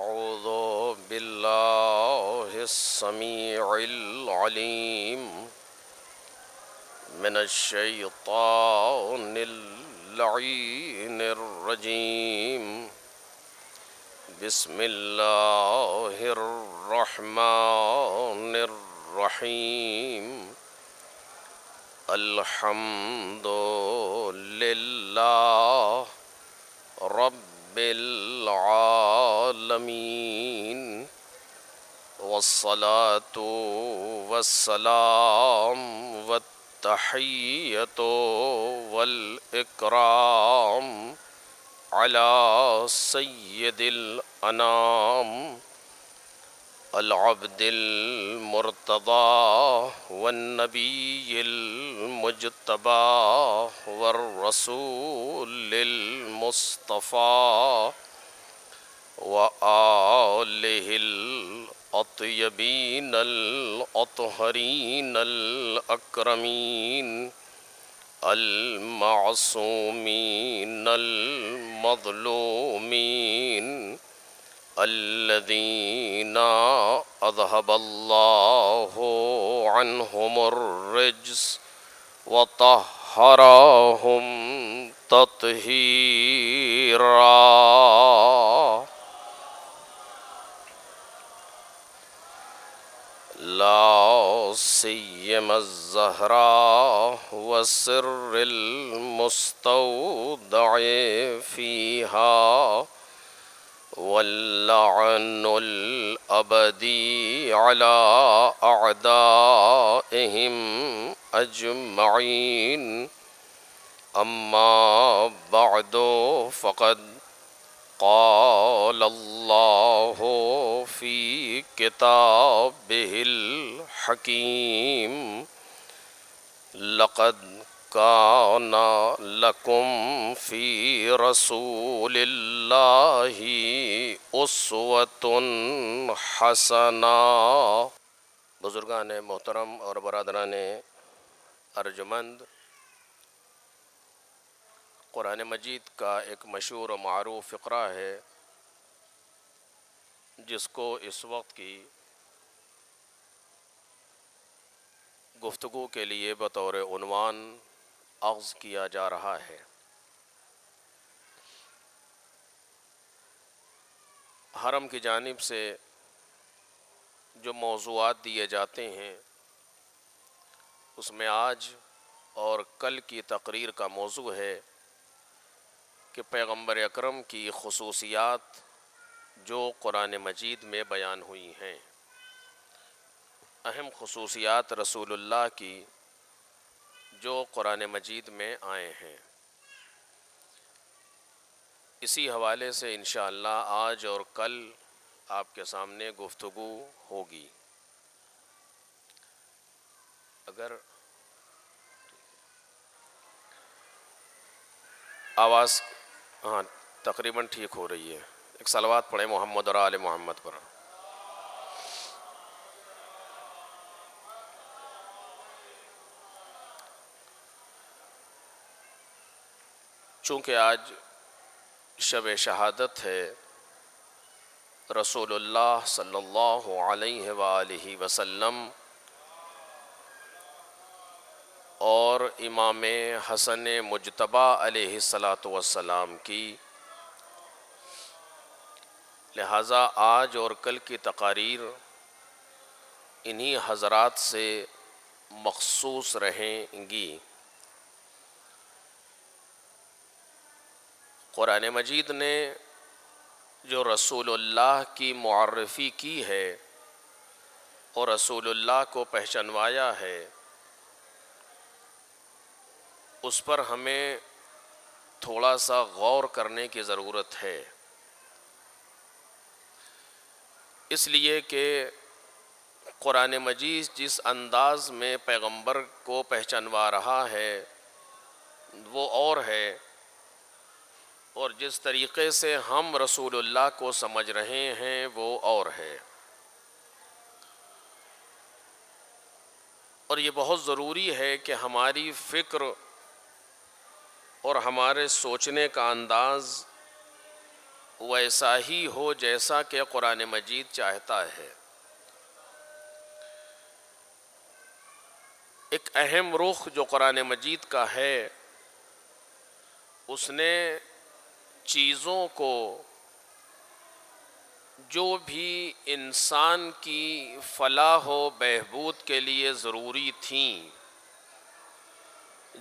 أعوذ بالله السميع العليم من الشيطان اللعين الرجيم. بسم الله الرحمن الرحيم. الحمد لله رب العالمين، والصلاة والسلام والتحية والإكرام على سيد الأنام العبد المرتضى والنبي المجتبى والرسول المصطفى وآله الأطيبين الأطهرين الأكرمين المعصومين المظلومين الذين أذهب الله عنهم الرجس وطهرهم تطهيرا. لا سيما الزهراء والسر المستودع فيها، واللعن الأبدي على أعدائهم أجمعين. أما بعد، فقد قال الله في كتابه الحكيم: لقد كان لكم في رسول الله أسوة حسنة. بزرگان محترم اور برادران ارجمند، قرآن مجید کا ایک مشہور و معروف فقرہ ہے جس کو اس وقت کی گفتگو کے لیے بطور عنوان اخذ کیا جا رہا ہے. حرم کی جانب سے جو موضوعات دیے جاتے ہیں اس میں آج اور کل کی تقریر کا موضوع ہے کہ پیغمبر اکرم کی خصوصیات جو قرآن مجید میں بیان ہوئی ہیں، اہم خصوصیات رسول اللہ کی جو قرآن مجید میں آئے ہیں. اسی حوالے سے انشاءاللہ آج اور کل آپ کے سامنے گفتگو ہوگی. اگر آواز تقریباً ٹھیک ہو رہی ہے، ایک صلوات پڑھیں محمد اور آل محمد پر. چونکہ آج شب شہادت ہے رسول اللہ صلی اللہ علیہ وآلہ وسلم اور امام حسن مجتبی علیہ السلام کی، لہٰذا آج اور کل کی تقاریر انہی حضرات سے مخصوص رہیں گی. قرآن مجید نے جو رسول اللہ کی معرفی کی ہے اور رسول اللہ کو پہچانوایا ہے، اس پر ہمیں تھوڑا سا غور کرنے کی ضرورت ہے، اس لیے کہ قرآن مجید جس انداز میں پیغمبر کو پہچانوا رہا ہے وہ اور ہے، اور جس طریقے سے ہم رسول اللہ کو سمجھ رہے ہیں وہ اور ہے. اور یہ بہت ضروری ہے کہ ہماری فکر اور ہمارے سوچنے کا انداز ویسا ہی ہو جیسا کہ قرآن مجید چاہتا ہے۔ ایک اہم رخ جو قرآن مجید کا ہے، اس نے چیزوں کو جو بھی انسان کی فلاح و بہبود کے لیے ضروری تھیں،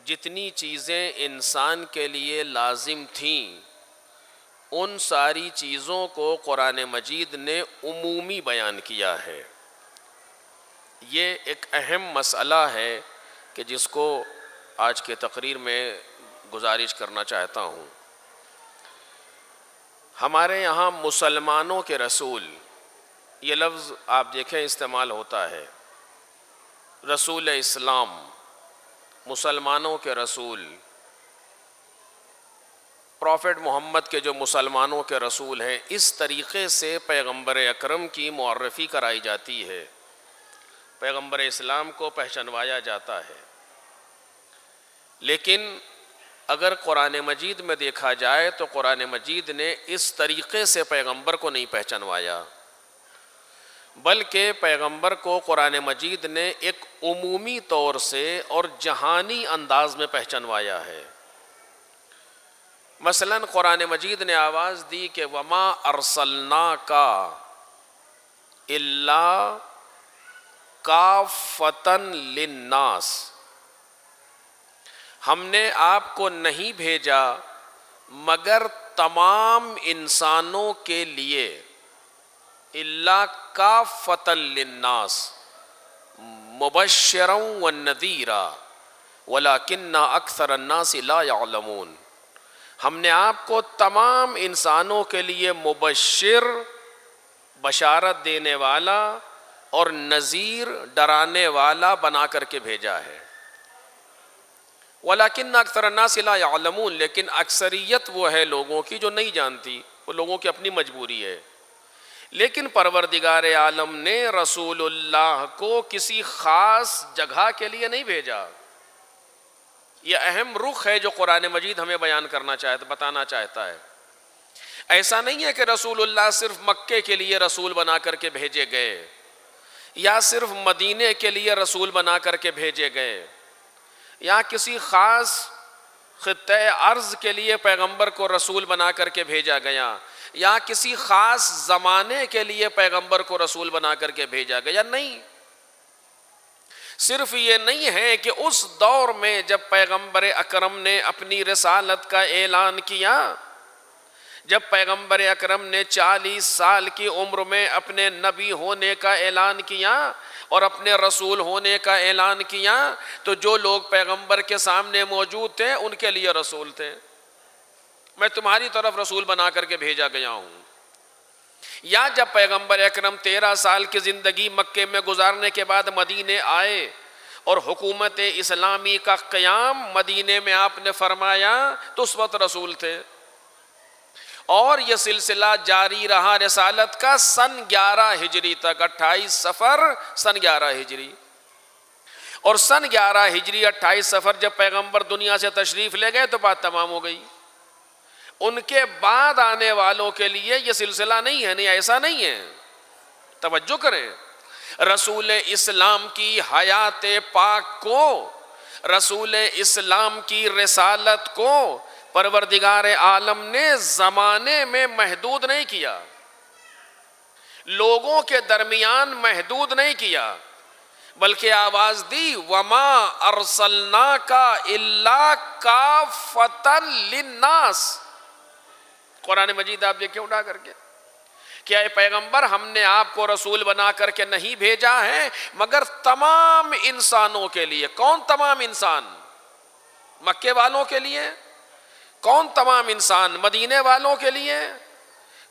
جتنی چیزیں انسان کے لیے لازم تھیں، ان ساری چیزوں کو قرآن مجید نے عمومی بیان کیا ہے۔ یہ ایک اہم مسئلہ ہے کہ جس کو آج کے تقریر میں گزارش کرنا چاہتا ہوں۔ ہمارے یہاں مسلمانوں کے رسول، یہ لفظ آپ دیکھیں استعمال ہوتا ہے، رسول اسلام، مسلمانوں کے رسول، پروفٹ محمد کے جو مسلمانوں کے رسول ہیں، اس طریقے سے پیغمبر اکرم کی معرفی کرائی جاتی ہے، پیغمبر اسلام کو پہچانوایا جاتا ہے۔ لیکن اگر قرآن مجید میں دیکھا جائے تو قرآن مجید نے اس طریقے سے پیغمبر کو نہیں پہچانوایا، بلکہ پیغمبر کو قرآن مجید نے ایک عمومی طور سے اور جہانی انداز میں پہچانوایا ہے۔ مثلا قرآن مجید نے آواز دی کہ وَمَا أَرْسَلْنَاكَ إِلَّا كَافَّةً لِلنَّاسِ، ہم نے آپ کو نہیں بھیجا مگر تمام انسانوں کے لیے، إِلَّا كَافَّةً لِلنَّاسِ مُبَشِّرًا وَنَذِيرًا وَلَكِنَّ أَكْثَرَ النَّاسِ لَا يَعْلَمُونَ، ہم نے آپ کو تمام انسانوں کے لیے مبشر، بشارت دینے والا، اور نذیر، ڈرانے والا بنا کر کے بھیجا ہے۔ وَلَكِنَّ أَكْثَرَ النَّاسِ لَا يَعْلَمُونَ، لیکن اکثریت وہ ہے لوگوں کی جو نہیں جانتی، وہ لوگوں کی اپنی مجبوری ہے۔ لیکن پروردگار عالم نے رسول اللہ کو کسی خاص جگہ کے لیے نہیں بھیجا۔ یہ اہم رخ ہے جو قرآن مجید ہمیں بیان کرنا چاہتا، بتانا چاہتا ہے۔ ایسا نہیں ہے کہ رسول اللہ صرف مکے کے لیے رسول بنا کر کے بھیجے گئے، یا صرف مدینے کے لیے رسول بنا کر کے بھیجے گئے، یا کسی خاص خطہ ارض کے لیے پیغمبر کو رسول بنا کر کے بھیجا گیا، یا کسی خاص زمانے کے لیے پیغمبر کو رسول بنا کر کے بھیجا گیا۔ نہیں، صرف یہ نہیں ہے کہ اس دور میں جب پیغمبر اکرم نے اپنی رسالت کا اعلان کیا، جب پیغمبر اکرم نے 40 سال کی عمر میں اپنے نبی ہونے کا اعلان کیا اور اپنے رسول ہونے کا اعلان کیا، تو جو لوگ پیغمبر کے سامنے موجود تھے ان کے لیے رسول تھے، میں تمہاری طرف رسول بنا کر کے بھیجا گیا ہوں۔ یا جب پیغمبر اکرم 13 سال کی زندگی مکے میں گزارنے کے بعد مدینے آئے اور حکومت اسلامی کا قیام مدینے میں آپ نے فرمایا، تو اس وقت رسول تھے، اور یہ سلسلہ جاری رہا رسالت کا سن 11 ہجری تک، 28 صفر سن 11 ہجری۔ اور سن 11 ہجری 28 صفر جب پیغمبر دنیا سے تشریف لے گئے تو بات تمام ہو گئی۔ ان کے بعد آنے والوں کے لیے یہ سلسلہ نہیں ہے، نہیں ایسا نہیں ہے، توجہ کریں۔ رسول اسلام کی حیات پاک کو، رسول اسلام کی رسالت کو پروردگار عالم نے زمانے میں محدود نہیں کیا، لوگوں کے درمیان محدود نہیں کیا، بلکہ آواز دی وَمَا أَرْسَلْنَاكَ إِلَّا كَافَّةً لِلنَّاسِ۔ قرآن مجید آپ دیکھیں اٹھا کر کے، کیا اے پیغمبر ہم نے آپ کو رسول بنا کر کے نہیں بھیجا ہے مگر تمام انسانوں کے لیے۔ کون تمام انسان؟ مکے والوں کے لیے؟ کون تمام انسان؟ مدینے والوں کے لیے؟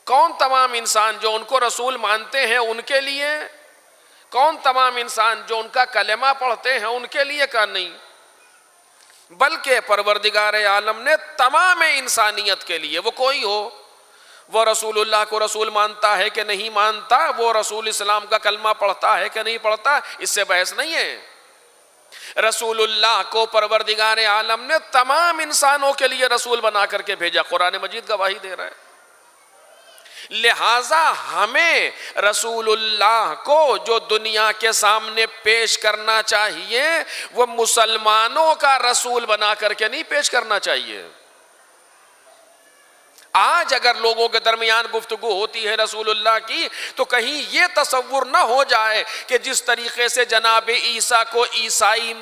کون تمام انسان جو ان کو رسول مانتے ہیں ان کے لیے؟ کون تمام انسان جو ان کا کلمہ پڑھتے ہیں ان کے لیے؟ کا نہیں، بلکہ پروردگار عالم نے تمام انسانیت کے لیے، وہ کوئی ہو، وہ رسول اللہ کو رسول مانتا ہے کہ نہیں مانتا، وہ رسول اسلام کا کلمہ پڑھتا ہے کہ نہیں پڑھتا، اس سے بحث نہیں ہے۔ رسول اللہ کو پروردگار عالم نے تمام انسانوں کے لیے رسول بنا کر کے بھیجا، قرآن مجید گواہی دے رہا ہے۔ لہٰذا ہمیں رسول اللہ کو جو دنیا کے سامنے پیش کرنا چاہیے وہ مسلمانوں کا رسول بنا کر کے نہیں پیش کرنا چاہیے۔ آج اگر لوگوں کے درمیان گفتگو ہوتی ہے رسول اللہ کی تو کہیں یہ تصور نہ ہو جائے کہ جس طریقے سے جناب عیسیٰ کو عیسائی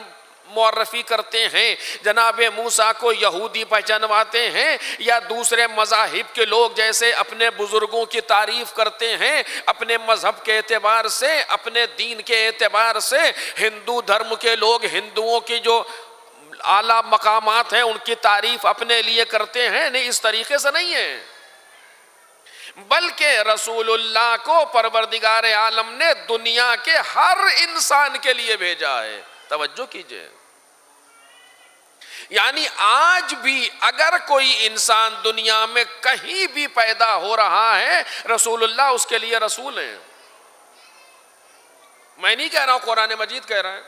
معرفی کرتے ہیں، جناب موسیٰ کو یہودی پہچانواتے ہیں، یا دوسرے مذاہب کے لوگ جیسے اپنے بزرگوں کی تعریف کرتے ہیں، اپنے مذہب کے اعتبار سے، اپنے دین کے اعتبار سے ہندو دھرم کے لوگ ہندوؤں کی جو اعلیٰ مقامات ہیں ان کی تعریف اپنے لیے کرتے ہیں، نہیں، اس طریقے سے نہیں ہے، بلکہ رسول اللہ کو پروردگار عالم نے دنیا کے ہر انسان کے لیے بھیجا ہے۔ توجہ کیجئے، یعنی آج بھی اگر کوئی انسان دنیا میں کہیں بھی پیدا ہو رہا ہے رسول اللہ اس کے لیے رسول ہیں۔ میں نہیں کہہ رہا ہوں، قرآن مجید کہہ رہا ہے،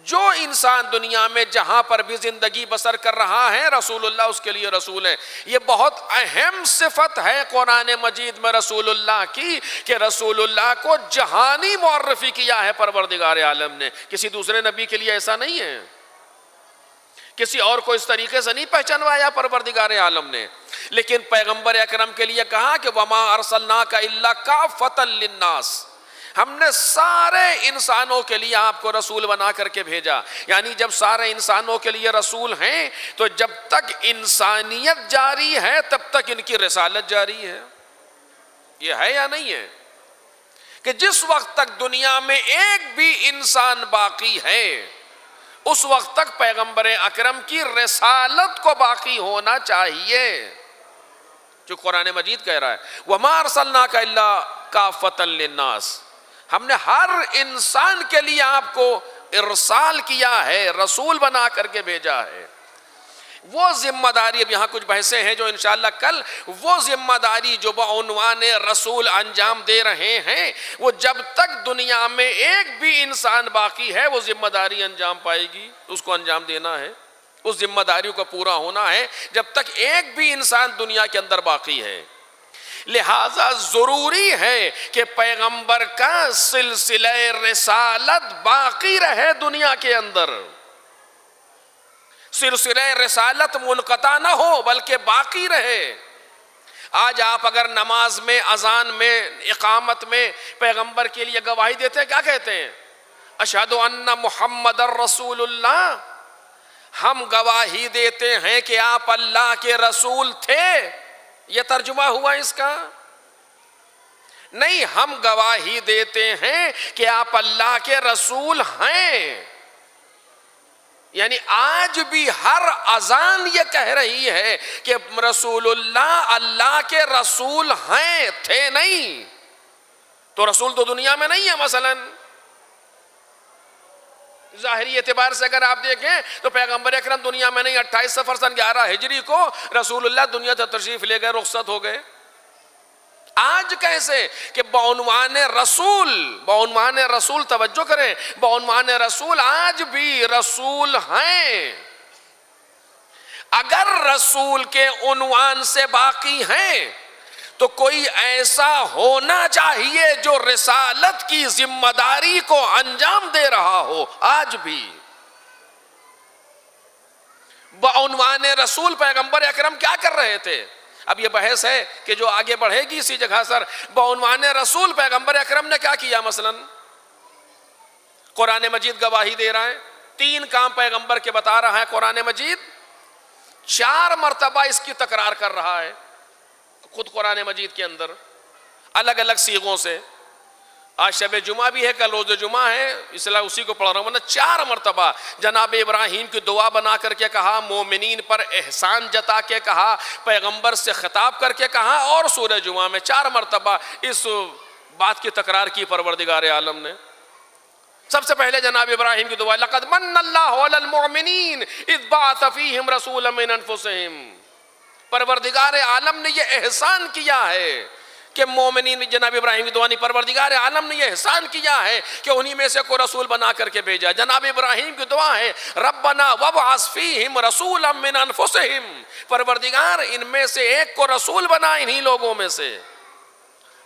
جو انسان دنیا میں جہاں پر بھی زندگی بسر کر رہا ہے رسول اللہ اس کے لیے رسول ہے۔ یہ بہت اہم صفت ہے قرآن مجید میں رسول اللہ کی کہ رسول اللہ کو جہانی معرفی کیا ہے پروردگار عالم نے، کسی دوسرے نبی کے لیے ایسا نہیں ہے، کسی اور کو اس طریقے سے نہیں پہچانوایا پروردگار عالم نے، لیکن پیغمبر اکرم کے لیے کہا کہ وَمَا أَرْسَلْنَاكَ إِلَّا كَافَّةً لِلنَّاسِ، ہم نے سارے انسانوں کے لیے آپ کو رسول بنا کر کے بھیجا۔ یعنی جب سارے انسانوں کے لیے رسول ہیں تو جب تک انسانیت جاری ہے تب تک ان کی رسالت جاری ہے۔ یہ ہے یا نہیں ہے کہ جس وقت تک دنیا میں ایک بھی انسان باقی ہے اس وقت تک پیغمبر اکرم کی رسالت کو باقی ہونا چاہیے، جو قرآن مجید کہہ رہا ہے وَمَا أَرْسَلْنَاكَ إِلَّا كَافَّةً لِلنَّاسِ، ہم نے ہر انسان کے لیے آپ کو ارسال کیا ہے، رسول بنا کر کے بھیجا ہے۔ وہ ذمہ داری، اب یہاں کچھ بحثیں ہیں جو انشاءاللہ کل، وہ ذمہ داری جو بعنوان رسول انجام دے رہے ہیں وہ جب تک دنیا میں ایک بھی انسان باقی ہے وہ ذمہ داری انجام پائے گی، اس کو انجام دینا ہے، اس ذمہ داری کو پورا ہونا ہے جب تک ایک بھی انسان دنیا کے اندر باقی ہے۔ لہذا ضروری ہے کہ پیغمبر کا سلسلہ رسالت باقی رہے دنیا کے اندر، سلسلہ رسالت منقطع نہ ہو بلکہ باقی رہے۔ آج آپ اگر نماز میں، اذان میں، اقامت میں پیغمبر کے لیے گواہی دیتے ہیں، کیا کہتے ہیں؟ اشہد ان محمد رسول اللہ، ہم گواہی دیتے ہیں کہ آپ اللہ کے رسول تھے، یہ ترجمہ ہوا اس کا؟ نہیں، ہم گواہی دیتے ہیں کہ آپ اللہ کے رسول ہیں۔ یعنی آج بھی ہر اذان یہ کہہ رہی ہے کہ رسول اللہ اللہ کے رسول ہیں، تھے نہیں، تو رسول تو دنیا میں نہیں ہے۔ مثلا ظاہری اعتبار سے اگر آپ دیکھیں تو پیغمبر اکرم دنیا میں نہیں، 28 صفر سن 11 ہجری کو رسول اللہ دنیا سے تشریف لے گئے، رخصت ہو گئے۔ آج کیسے کہ بعنوان رسول توجہ کریں، بعنوان رسول آج بھی رسول ہیں۔ اگر رسول کے عنوان سے باقی ہیں تو کوئی ایسا ہونا چاہیے جو رسالت کی ذمہ داری کو انجام دے رہا ہو۔ آج بھی بعنوان رسول پیغمبر اکرم کیا کر رہے تھے؟ اب یہ بحث ہے کہ جو آگے بڑھے گی اسی جگہ سر۔ بعنوان رسول پیغمبر اکرم نے کیا کیا؟ مثلا قرآن مجید گواہی دے رہا ہے، 3 کام پیغمبر کے بتا رہا ہے قرآن مجید، 4 مرتبہ اس کی تکرار کر رہا ہے خود قرآن مجید کے اندر الگ الگ صیغوں سے۔ آج شب جمعہ بھی ہے، کل روز جمعہ ہے، اس لیے اسی کو پڑھ رہا ہوں۔ میں نے 4 مرتبہ جناب ابراہیم کی دعا بنا کر کے کہا، مومنین پر احسان جتا کے کہا، پیغمبر سے خطاب کر کے کہا، اور سورہ جمعہ میں 4 مرتبہ اس بات کی تکرار کی پروردگار عالم نے۔ سب سے پہلے جناب ابراہیم کی دعا، لقد من اللہ علی المؤمنین اذ بعث فیہم رسولا من انفسہم، پروردگار عالم نے یہ احسان کیا ہے کہ مومنین، جناب ابراہیم کی دعا نہیں، پروردگار عالم نے یہ احسان کیا ہے کہ انہی میں سے کوئی رسول بنا کر کے بھیجا۔ جناب ابراہیم کی دعا ہے، ربنا وابعث فیہم رسولا من انفسہم، پروردگار ان میں سے ایک کو رسول بنا، انہی لوگوں میں سے۔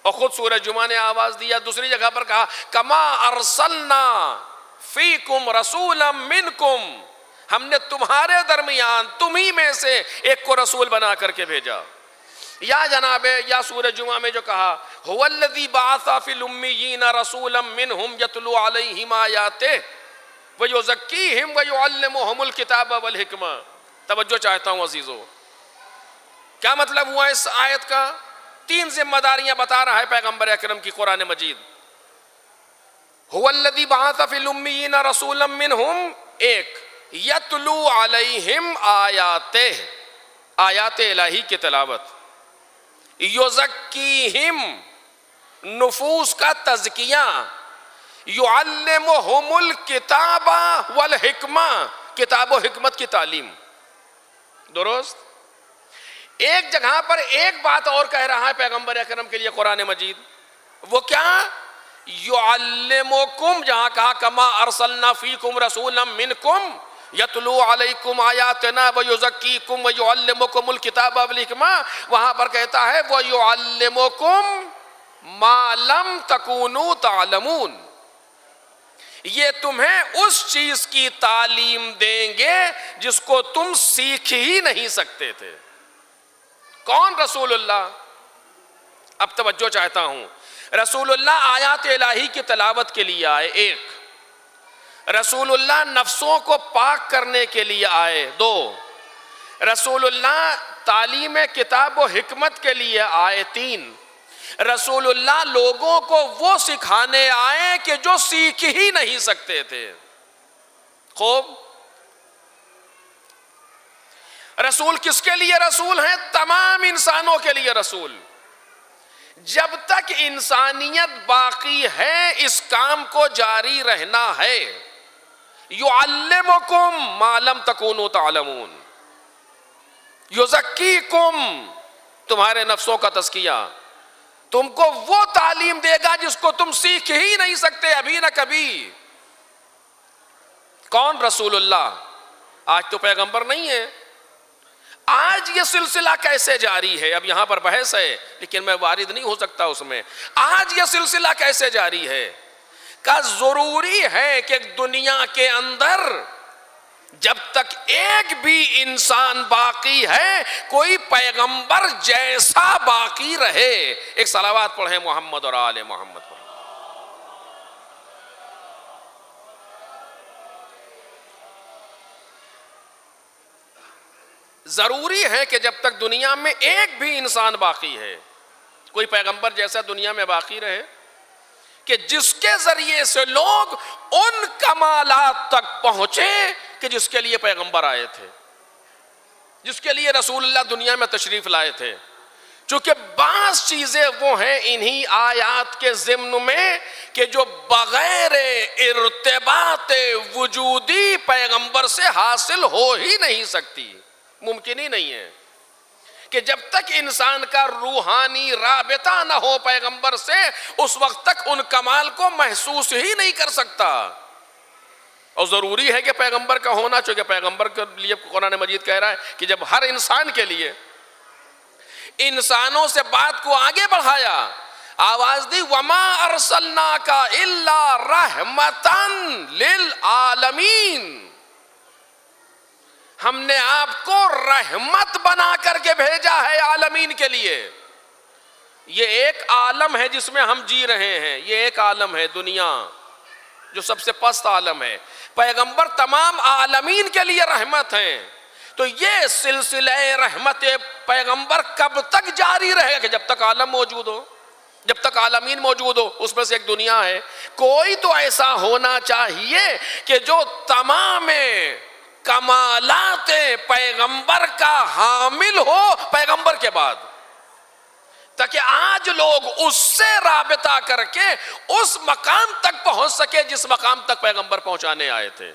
اور خود سورہ جمعہ نے آواز دیا، دوسری جگہ پر کہا کما ارسلنا فیکم رسولا منکم، ہم نے تمہارے درمیان تمہیں میں سے ایک کو رسول بنا کر کے بھیجا. یا جناب یا سورہ جمعہ میں جو کہا هو الذی بعث فی الامیین رسولا منہم یتلو علیہم آیاتہ ویزکیہم ویعلمہم الکتاب والحکمہ. توجہ چاہتا ہوں عزیزو، کیا مطلب ہوا اس آیت کا؟ 3 ذمہ داریاں بتا رہا ہے پیغمبر اکرم کی قرآن مجید. هو الذی بعث فی الامیین رسولا منہم، ایک یتلو علیہم آیاتہ، آیات الہی کی تلاوت، یزکیہم نفوس کا تزکیہ، یعلمہم الکتاب والحکمہ کتاب و حکمت کی تعلیم. درست؟ ایک جگہ پر ایک بات اور کہہ رہا ہے پیغمبر اکرم کے لیے قرآن مجید، وہ کیا؟ یعلمکم، جہاں کہا کما ارسلنا فیکم رسولا منکم یتلو علیکم آیاتنا ویزکیکم ویعلمکم الکتاب والحکمہ، وہاں پر کہتا ہے ویعلمکم ما لم تکونوا تعلمون، یہ تمہیں اس چیز کی تعلیم دیں گے جس کو تم سیکھ ہی نہیں سکتے تھے. کون؟ رسول اللہ. اب توجہ چاہتا ہوں، رسول اللہ آیات الہی کی تلاوت کے لیے آئے، ایک. رسول اللہ نفسوں کو پاک کرنے کے لیے آئے، 2. رسول اللہ تعلیم کتاب و حکمت کے لیے آئے، 3. رسول اللہ لوگوں کو وہ سکھانے آئے کہ جو سیکھ ہی نہیں سکتے تھے. خوب. رسول کس کے لیے رسول ہیں؟ تمام انسانوں کے لیے رسول. جب تک انسانیت باقی ہے اس کام کو جاری رہنا ہے. یعلمکم ما لم تکونوا تعلمون، یزکیکم تمہارے نفسوں کا تزکیہ، تم کو وہ تعلیم دے گا جس کو تم سیکھ ہی نہیں سکتے ابھی نہ کبھی. کون؟ رسول اللہ. آج تو پیغمبر نہیں ہے. آج یہ سلسلہ کیسے جاری ہے؟ اب یہاں پر بحث ہے لیکن میں وارد نہیں ہو سکتا اس میں. آج یہ سلسلہ کیسے جاری ہے؟ کہ ضروری ہے کہ دنیا کے اندر جب تک ایک بھی انسان باقی ہے کوئی پیغمبر جیسا باقی رہے. ایک صلوات پڑھیں محمد اور آل محمد پر. ضروری ہے کہ جب تک دنیا میں ایک بھی انسان باقی ہے کوئی پیغمبر جیسا دنیا میں باقی رہے کہ جس کے ذریعے سے لوگ ان کمالات تک پہنچے کہ جس کے لیے پیغمبر آئے تھے، جس کے لیے رسول اللہ دنیا میں تشریف لائے تھے. چونکہ بعض چیزیں وہ ہیں انہی آیات کے ضمن میں کہ جو بغیر ارتباط وجودی پیغمبر سے حاصل ہو ہی نہیں سکتی، ممکن ہی نہیں ہے کہ جب تک انسان کا روحانی رابطہ نہ ہو پیغمبر سے اس وقت تک ان کمال کو محسوس ہی نہیں کر سکتا. اور ضروری ہے کہ پیغمبر کا ہونا، چونکہ پیغمبر کے لیے قرآن مجید کہہ رہا ہے کہ جب ہر انسان کے لیے انسانوں سے بات کو آگے بڑھایا، آواز دی وما ارسلناک الا رحمتا للعالمین، ہم نے آپ کو رحمت بنا کر کے بھیجا ہے عالمین کے لیے. یہ ایک عالم ہے جس میں ہم جی رہے ہیں، یہ ایک عالم ہے دنیا جو سب سے پست عالم ہے. پیغمبر تمام عالمین کے لیے رحمت ہیں. تو یہ سلسلہ رحمت پیغمبر کب تک جاری رہے گا؟ کہ جب تک عالم موجود ہو، جب تک عالمین موجود ہو. اس میں سے ایک دنیا ہے. کوئی تو ایسا ہونا چاہیے کہ جو تمام کمالات پیغمبر کا حامل ہو پیغمبر کے بعد، تاکہ آج لوگ اس سے رابطہ کر کے اس مقام تک پہنچ سکے جس مقام تک پیغمبر پہنچانے آئے تھے.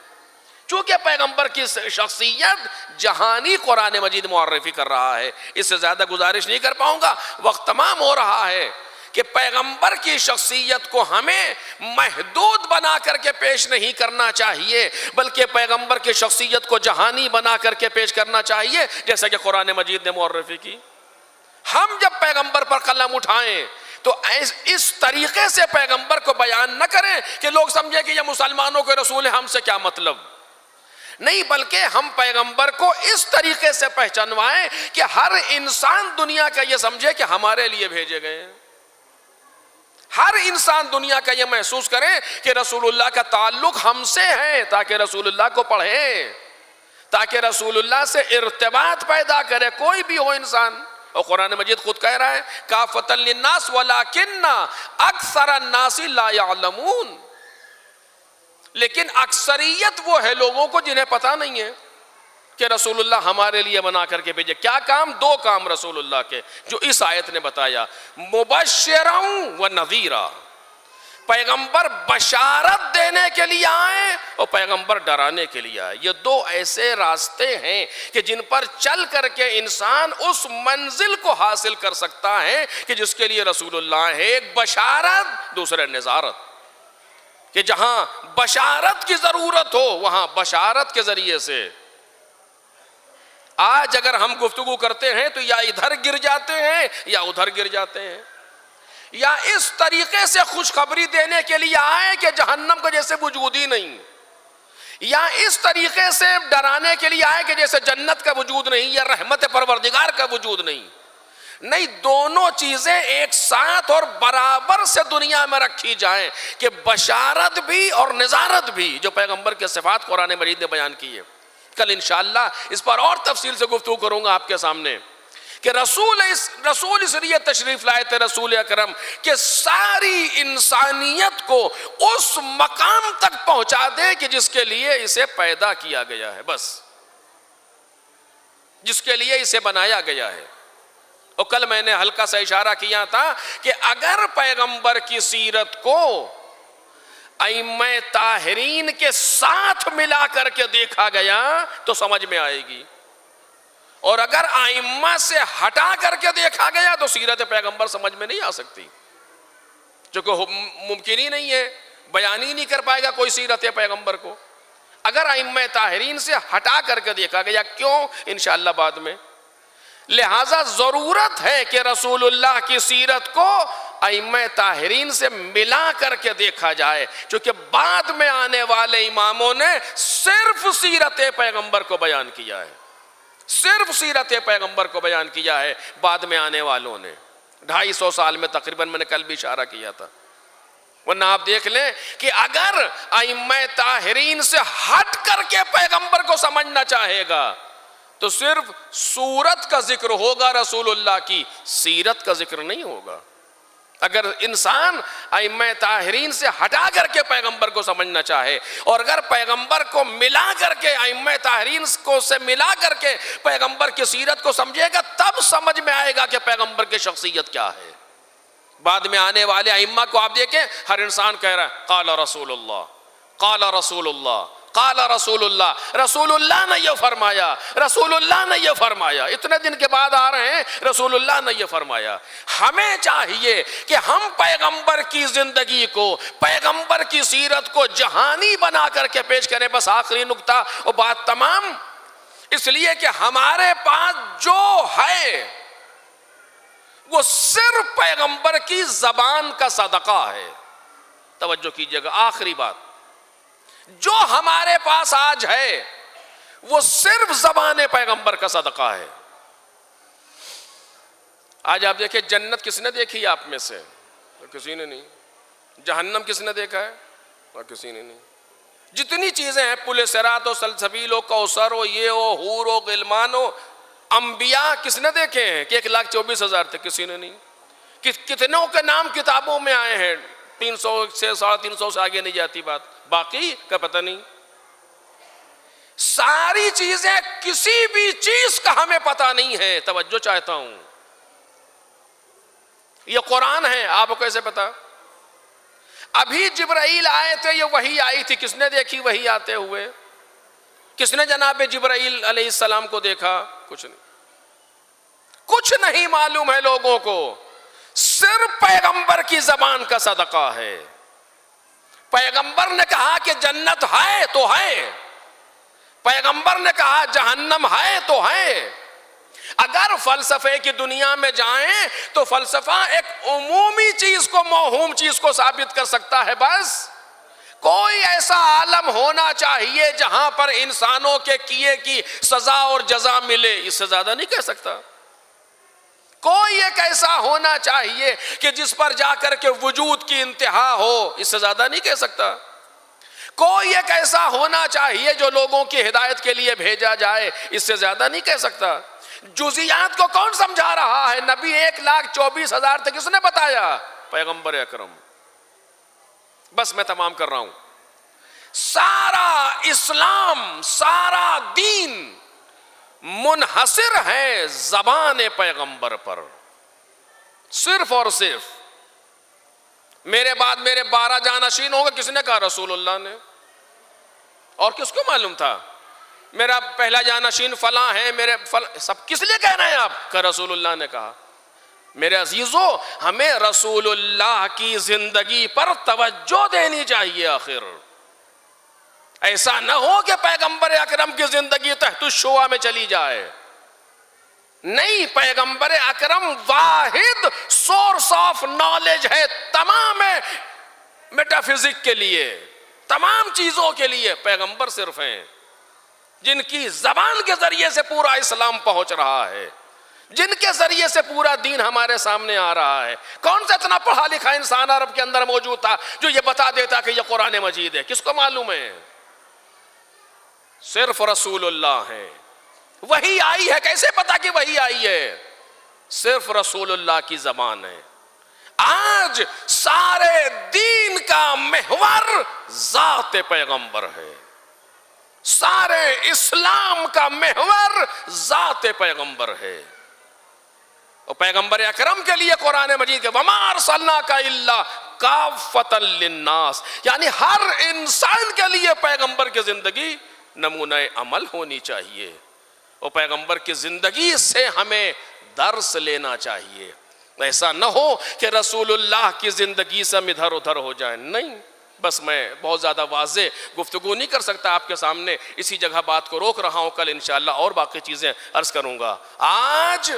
چونکہ پیغمبر کی شخصیت جہانی قرآن مجید معرفی کر رہا ہے. اس سے زیادہ گزارش نہیں کر پاؤں گا، وقت تمام ہو رہا ہے کہ پیغمبر کی شخصیت کو ہمیں محدود بنا کر کے پیش نہیں کرنا چاہیے، بلکہ پیغمبر کی شخصیت کو جہانی بنا کر کے پیش کرنا چاہیے جیسا کہ قرآن مجید نے معرفی کی. ہم جب پیغمبر پر قلم اٹھائیں تو اس طریقے سے پیغمبر کو بیان نہ کریں کہ لوگ سمجھیں کہ یہ مسلمانوں کے رسول ہیں، ہم سے کیا مطلب، نہیں، بلکہ ہم پیغمبر کو اس طریقے سے پہچانوائیں کہ ہر انسان دنیا کا یہ سمجھے کہ ہمارے لیے بھیجے گئے ہیں، ہر انسان دنیا کا یہ محسوس کرے کہ رسول اللہ کا تعلق ہم سے ہے، تاکہ رسول اللہ کو پڑھیں، تاکہ رسول اللہ سے ارتباط پیدا کرے، کوئی بھی ہو انسان۔ اور قرآن مجید خود کہہ رہا ہے کافۃ للناس ولکن اکثر الناس لا یعلمون، لیکن اکثریت وہ ہے لوگوں کو جنہیں پتہ نہیں ہے کہ رسول اللہ ہمارے لیے بنا کر کے بھیجے۔ کیا کام؟ دو کام رسول اللہ کے جو اس آیت نے بتایا، مبشرا و نذیرا، پیغمبر بشارت دینے کے لیے آئے اور پیغمبر ڈرانے کے لیے آئے۔ یہ دو ایسے راستے ہیں کہ جن پر چل کر کے انسان اس منزل کو حاصل کر سکتا ہے کہ جس کے لیے رسول اللہ ہے، ایک بشارت، دوسرے نذارت، کہ جہاں بشارت کی ضرورت ہو وہاں بشارت کے ذریعے سے۔ آج اگر ہم گفتگو کرتے ہیں تو یا ادھر گر جاتے ہیں یا ادھر گر جاتے ہیں، یا اس طریقے سے خوشخبری دینے کے لیے آئے کہ جہنم کا جیسے وجود ہی نہیں، یا اس طریقے سے ڈرانے کے لیے آئے کہ جیسے جنت کا وجود نہیں یا رحمت پروردگار کا وجود نہیں۔ نہیں، دونوں چیزیں ایک ساتھ اور برابر سے دنیا میں رکھی جائیں کہ بشارت بھی اور نذارت بھی، جو پیغمبر کے صفات قرآن مجید نے بیان کی ہے۔ کل انشاءاللہ اس پر اور تفصیل سے گفتگو کروں گا آپ کے سامنے کہ رسول اس لیے تشریف لائے تھے رسول اکرم کہ ساری انسانیت کو اس مقام تک پہنچا دے کہ جس کے لیے اسے پیدا کیا گیا ہے، بس جس کے لیے اسے بنایا گیا ہے۔ اور کل میں نے ہلکا سا اشارہ کیا تھا کہ اگر پیغمبر کی سیرت کو ائمہ طاہرین کے ساتھ ملا کر کے دیکھا گیا تو سمجھ میں آئے گی، اور اگر ائمہ سے ہٹا کر کے دیکھا گیا تو سیرت پیغمبر سمجھ میں نہیں آ سکتی، چونکہ ممکن ہی نہیں ہے، بیان ہی نہیں کر پائے گا کوئی سیرت پیغمبر کو اگر ائمہ طاہرین سے ہٹا کر کے دیکھا گیا۔ کیوں؟ انشاءاللہ بعد میں۔ لہذا ضرورت ہے کہ رسول اللہ کی سیرت کو ائمہ طاہرین سے ملا کر کے دیکھا جائے، چونکہ بعد میں آنے والے اماموں نے صرف سیرت پیغمبر کو بیان کیا ہے، صرف سیرت پیغمبر کو بیان کیا ہے بعد میں آنے والوں نے 250 سال میں تقریباً، میں نے کل بھی اشارہ کیا تھا۔ ورنہ آپ دیکھ لیں کہ اگر ائمہ طاہرین سے ہٹ کر کے پیغمبر کو سمجھنا چاہے گا تو صرف صورت کا ذکر ہوگا، رسول اللہ کی سیرت کا ذکر نہیں ہوگا۔ اگر انسان ائمہ طاہرین سے ہٹا کر کے پیغمبر کو سمجھنا چاہے، اور اگر پیغمبر کو ملا کر کے ائمہ طاہرین کو سے ملا کر کے پیغمبر کی سیرت کو سمجھے گا، تب سمجھ میں آئے گا کہ پیغمبر کی شخصیت کیا ہے۔ بعد میں آنے والے ائمہ کو آپ دیکھیں، ہر انسان کہہ رہا ہے قال رسول اللہ، قال رسول اللہ، قال رسول اللہ، رسول اللہ نے یہ فرمایا، رسول اللہ نے یہ فرمایا۔ اتنے دن کے بعد آ رہے ہیں رسول اللہ نے یہ فرمایا۔ ہمیں چاہیے کہ ہم پیغمبر کی زندگی کو، پیغمبر کی سیرت کو جہانی بنا کر کے پیش کریں۔ بس آخری نقطہ اور بات تمام، اس لیے کہ ہمارے پاس جو ہے وہ صرف پیغمبر کی زبان کا صدقہ ہے۔ توجہ کیجئے گا، آخری بات، جو ہمارے پاس آج ہے وہ صرف زبان پیغمبر کا صدقہ ہے۔ آج آپ دیکھیں جنت کس نے دیکھی ہے آپ میں سے؟ کسی نے نہیں۔ جہنم کس نے دیکھا ہے؟ کسی نے نہیں۔ جتنی چیزیں ہیں، پل صراط ہو، سلسبیل ہو، کوثر ہو، یہ ہو، حور ہو، غلمان ہو، انبیاء کس نے دیکھے ہیں کہ 1,24,000 تھے؟ کسی نے نہیں۔ کتنوں کے نام کتابوں میں آئے ہیں، 300 سے 350 سے آگے نہیں جاتی بات، باقی کا پتہ نہیں۔ ساری چیزیں، کسی بھی چیز کا ہمیں پتہ نہیں ہے۔ توجہ چاہتا ہوں، یہ قرآن ہے، آپ کو کیسے پتا؟ ابھی جبرائیل آئے تھے، یہ وحی آئی تھی، کس نے دیکھی وحی آتے ہوئے؟ کس نے جناب جبرائیل علیہ السلام کو دیکھا؟ کچھ نہیں، کچھ نہیں معلوم ہے لوگوں کو، صرف پیغمبر کی زبان کا صدقہ ہے۔ پیغمبر نے کہا کہ جنت ہے تو ہے، پیغمبر نے کہا جہنم ہے تو ہے، اگر فلسفے کی دنیا میں جائیں تو فلسفہ ایک عمومی چیز کو موہوم چیز کو ثابت کر سکتا ہے بس. کوئی ایسا عالم ہونا چاہیے جہاں پر انسانوں کے کیے کی سزا اور جزا ملے، اس سے زیادہ نہیں کہہ سکتا. کوئی ایک ایسا ہونا چاہیے کہ جس پر جا کر کے وجود کی انتہا ہو، اس سے زیادہ نہیں کہہ سکتا. کوئی ایک ایسا ہونا چاہیے جو لوگوں کی ہدایت کے لیے بھیجا جائے، اس سے زیادہ نہیں کہہ سکتا. جزیات کو کون سمجھا رہا ہے؟ نبی 1,24,000 تک کس نے بتایا؟ پیغمبر اکرم. بس میں تمام کر رہا ہوں. سارا اسلام، سارا دین منحصر ہے زبان پیغمبر پر. صرف اور صرف. میرے بعد میرے 12 جانشین ہوں گے، کس نے کہا؟ رسول اللہ نے. اور کس کو معلوم تھا میرا پہلا جانشین فلاں ہے، میرے سب کس لیے کہہ رہے ہیں آپ؟ کہ رسول اللہ نے کہا. میرے عزیزو، ہمیں رسول اللہ کی زندگی پر توجہ دینی چاہیے. آخر ایسا نہ ہو کہ پیغمبر اکرم کی زندگی تحت الشعاع میں چلی جائے. نہیں، پیغمبر اکرم واحد سورس آف نالج ہے تمام میٹا فزک کے لیے، تمام چیزوں کے لیے. پیغمبر صرف ہیں جن کی زبان کے ذریعے سے پورا اسلام پہنچ رہا ہے، جن کے ذریعے سے پورا دین ہمارے سامنے آ رہا ہے. کون سا اتنا پڑھا لکھا انسان عرب کے اندر موجود تھا جو یہ بتا دیتا کہ یہ قرآن مجید ہے؟ کس کو معلوم ہے؟ صرف رسول اللہ ہیں. وہی آئی ہے، کیسے پتا کہ وہی آئی ہے؟ صرف رسول اللہ کی زبان ہے. آج سارے دین کا محور ذات پیغمبر ہے. سارے اسلام کا محور ذات پیغمبر ہے. اور پیغمبر اکرم کے لیے قرآن مجید کے وَمَا أَرْسَلْنَاكَ إِلَّا كَافَّةً لِلنَّاسِ، یعنی ہر انسان کے لیے پیغمبر کی زندگی نمونہ عمل ہونی چاہیے. اور پیغمبر کی زندگی سے ہمیں درس لینا چاہیے. ایسا نہ ہو کہ رسول اللہ کی زندگی سے ہم ادھر ادھر ہو جائیں. نہیں، بس میں بہت زیادہ واضح گفتگو نہیں کر سکتا آپ کے سامنے، اسی جگہ بات کو روک رہا ہوں. کل انشاءاللہ اور باقی چیزیں عرض کروں گا. آج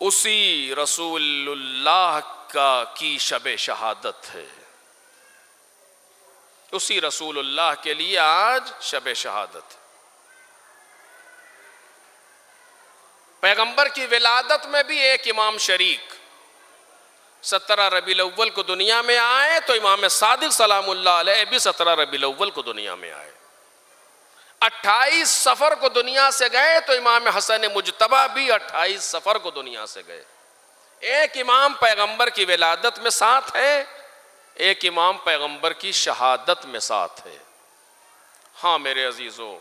اسی رسول اللہ کی شب شہادت ہے. اسی رسول اللہ کے لیے آج شب شہادت. پیغمبر کی ولادت میں بھی ایک امام شریک 17 ربیع الاول کو دنیا میں آئے تو امام صادق سلام اللہ علیہ بھی 17 ربیع الاول کو دنیا میں آئے. 28 صفر کو دنیا سے گئے تو امام حسن مجتبی بھی 28 صفر کو دنیا سے گئے. ایک امام پیغمبر کی ولادت میں ساتھ ہے، ایک امام پیغمبر کی شہادت میں ساتھ ہے. ہاں میرے عزیزو،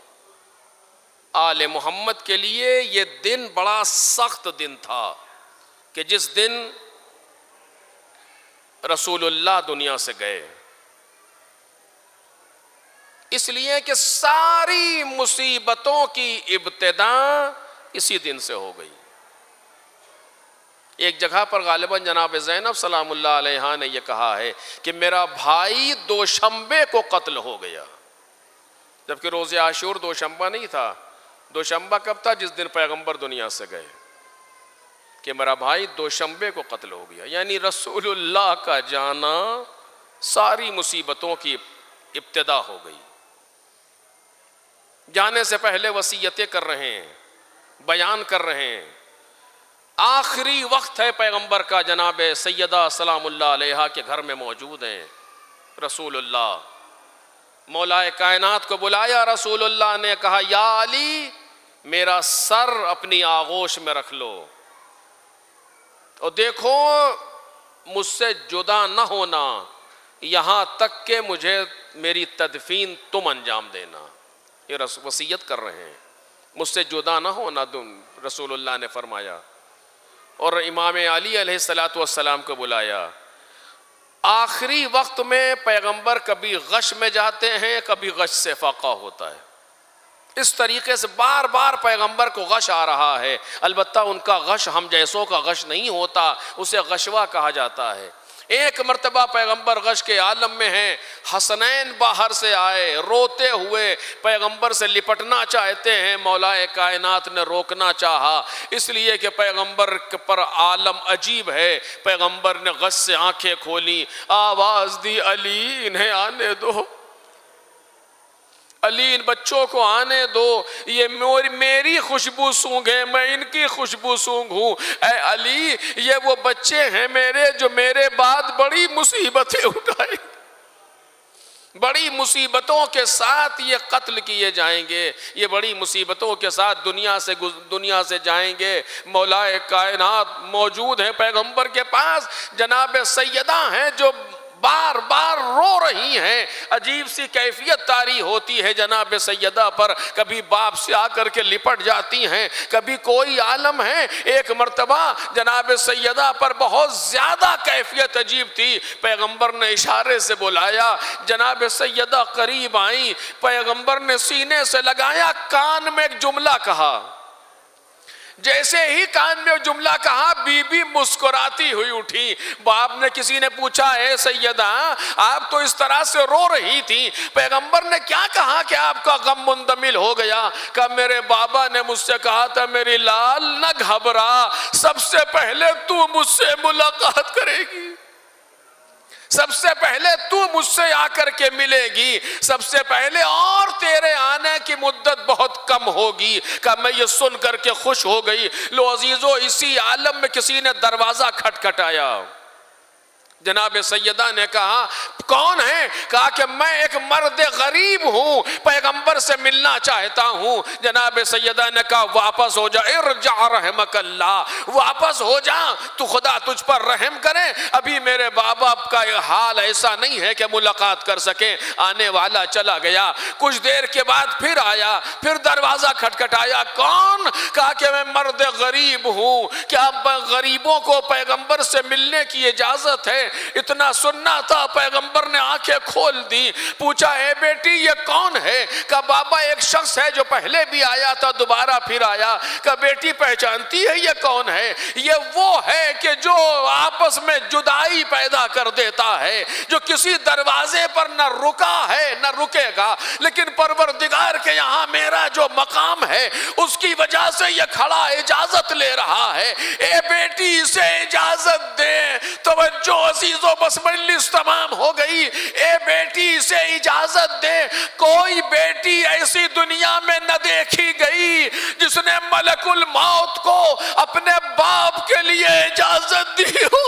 آل محمد کے لیے یہ دن بڑا سخت دن تھا کہ جس دن رسول اللہ دنیا سے گئے. اس لیے کہ ساری مصیبتوں کی ابتدا اسی دن سے ہو گئی. ایک جگہ پر غالباً جناب زینب سلام اللہ علیہا نے یہ کہا ہے کہ میرا بھائی دوشنبے کو قتل ہو گیا، جبکہ روز عاشور دوشنبہ نہیں تھا. دوشنبہ کب تھا؟ جس دن پیغمبر دنیا سے گئے، کہ میرا بھائی دوشنبے کو قتل ہو گیا. یعنی رسول اللہ کا جانا ساری مصیبتوں کی ابتدا ہو گئی. جانے سے پہلے وصیتیں کر رہے ہیں، بیان کر رہے ہیں. آخری وقت ہے پیغمبر کا، جناب سیدہ سلام اللہ علیہا کے گھر میں موجود ہیں رسول اللہ. مولا کائنات کو بلایا، رسول اللہ نے کہا یا علی میرا سر اپنی آغوش میں رکھ لو اور دیکھو مجھ سے جدا نہ ہونا یہاں تک کہ مجھے میری تدفین تم انجام دینا. یہ وصیت کر رہے ہیں، مجھ سے جدا نہ ہونا تم، رسول اللہ نے فرمایا. اور امام علی علیہ السلام کو بلایا. آخری وقت میں پیغمبر کبھی غش میں جاتے ہیں، کبھی غش سے فاقہ ہوتا ہے. اس طریقے سے بار بار پیغمبر کو غش آ رہا ہے. البتہ ان کا غش ہم جیسوں کا غش نہیں ہوتا، اسے غشوا کہا جاتا ہے. ایک مرتبہ پیغمبر غش کے عالم میں ہیں، حسنین باہر سے آئے روتے ہوئے پیغمبر سے لپٹنا چاہتے ہیں، مولا کائنات نے روکنا چاہا، اس لیے کہ پیغمبر پر عالم عجیب ہے۔ پیغمبر نے غش سے آنکھیں کھولی، آواز دی علی انہیں آنے دو، علی ان بچوں کو آنے دو، یہ میری خوشبو سونگھیں، میں ان کی خوشبو سونگھوں۔ اے علی یہ وہ بچے ہیں میرے جو میرے بعد بڑی مصیبتیں اٹھائیں، بڑی مصیبتوں کے ساتھ یہ قتل کیے جائیں گے، یہ بڑی مصیبتوں کے ساتھ دنیا سے جائیں گے۔ مولا کائنات موجود ہیں پیغمبر کے پاس، جناب سیدہ ہیں جو بار بار رو رہی ہیں، عجیب سی کیفیت طاری ہوتی ہے جناب سیدہ پر، کبھی باپ سے آ کر کے لپٹ جاتی ہیں، کبھی کوئی عالم ہے۔ ایک مرتبہ جناب سیدہ پر بہت زیادہ کیفیت عجیب تھی، پیغمبر نے اشارے سے بلایا، جناب سیدہ قریب آئیں، پیغمبر نے سینے سے لگایا، کان میں ایک جملہ کہا، جیسے ہی کان میں جملہ کہا بی بی مسکراتی ہوئی اٹھی۔ باپ نے کسی نے پوچھا اے سیدہ آپ تو اس طرح سے رو رہی تھی، پیغمبر نے کیا کہا کہ آپ کا غم مندمل ہو گیا؟ کہ میرے بابا نے مجھ سے کہا تھا میری لال نہ گھبرا، سب سے پہلے تو مجھ سے ملاقات کرے گی، سب سے پہلے تو مجھ سے آ کر کے ملے گی، سب سے پہلے، اور تیرے آنے کی مدت بہت کم ہوگی۔ کہ میں یہ سن کر کے خوش ہو گئی۔ لو عزیزو، اسی عالم میں کسی نے دروازہ کھٹکھٹایا، جناب سیدہ نے کہا کون ہے؟ کہا کہ میں ایک مرد غریب ہوں، پیغمبر سے ملنا چاہتا ہوں۔ جناب سیدہ نے کہا واپس ہو جا، ارجع رحمک اللہ، واپس ہو جا تو خدا تجھ پر رحم کرے، ابھی میرے بابا کا حال ایسا نہیں ہے کہ ملاقات کر سکیں۔ آنے والا چلا گیا، کچھ دیر کے بعد پھر آیا، پھر دروازہ کھٹکھٹایا، کون؟ کہا کہ میں مرد غریب ہوں، کیا غریبوں کو پیغمبر سے ملنے کی اجازت ہے؟ اتنا سننا تھا، پیغمبر نے آنکھیں کھول دی، پوچھا اے بیٹی یہ کون ہے؟ کہا بابا ایک شخص ہے جو پہلے بھی آیا تھا دوبارہ پھر آیا۔ کہا بیٹی پہچانتی ہے یہ کون ہے؟ یہ وہ ہے کہ جو آپس میں جدائی پیدا کر دیتا ہے، جو کسی دروازے پر نہ رکا ہے نہ رکے گا، لیکن پروردگار کے یہاں میرا جو مقام ہے اس کی وجہ سے یہ کھڑا اجازت لے رہا ہے۔ اے بیٹی اسے اجازت دے، توجہ عزیزو بس مجلس تمام ہو گئی۔ اے بیٹی سے اجازت دے، کوئی بیٹی ایسی دنیا میں نہ دیکھی گئی جس نے ملک الموت کو اپنے باپ کے لیے اجازت دی ہو۔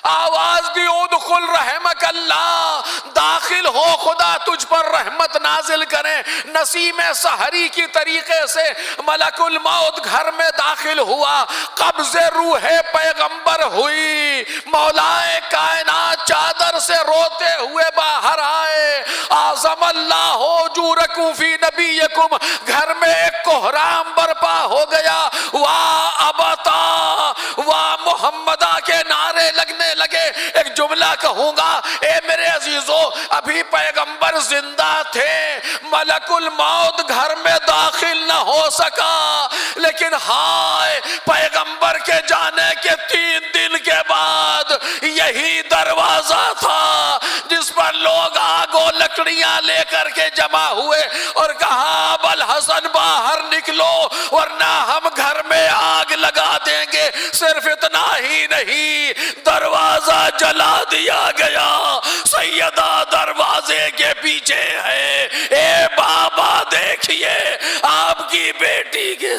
آواز دی ادخل رحمک اللہ، داخل ہو خدا تجھ پر رحمت نازل کریں۔ نسیم سحری کی طریقے سے ملک الموت گھر میں داخل ہوا، قبض روح پیغمبر ہوئی، مولا کائنات چادر سے روتے ہوئے باہر آئے، اعظم اللہ اجورکم فی نبیکم، گھر میں ایک کوہرام برپا ہو گیا، واہ ابتا واہ محمدہ کے نعرے لگنے لگے۔ ایک جملہ کہوں گا، اے میرے عزیزو ابھی پیغمبر زندہ تھے، ملک الموت گھر میں داخل نہ ہو سکا، لیکن ہائے پیغمبر کے جانے کے 3 دن کے بعد یہی دروازہ تھا جس پر لوگ آگ و لکڑیاں لے کر کے جمع ہوئے اور کہا ابو الحسن باہر نکلو ورنہ ہم گھر میں آگ لگا دیں گے۔ صرف اتنا ہی نہیں، دروازہ جلا دیا گیا، سیدہ دروازے کے پیچھے ہے۔ اے بابا دیکھیے آپ کی بیٹی کے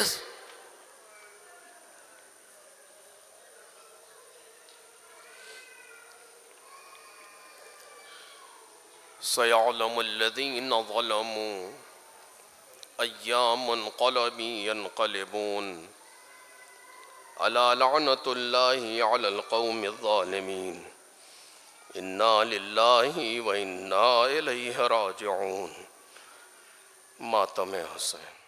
سَيَعْلَمُ الَّذِينَ ظَلَمُوا أَيَّ مُنْقَلَبٍ يَنْقَلِبُونَ أَلَا لَعْنَةُ اللَّهِ عَلَى الْقَوْمِ الظَّالِمِينَ إِنَّا لِلَّهِ وَإِنَّا إِلَيْهِ رَاجِعُونَ۔ ماتم حسین۔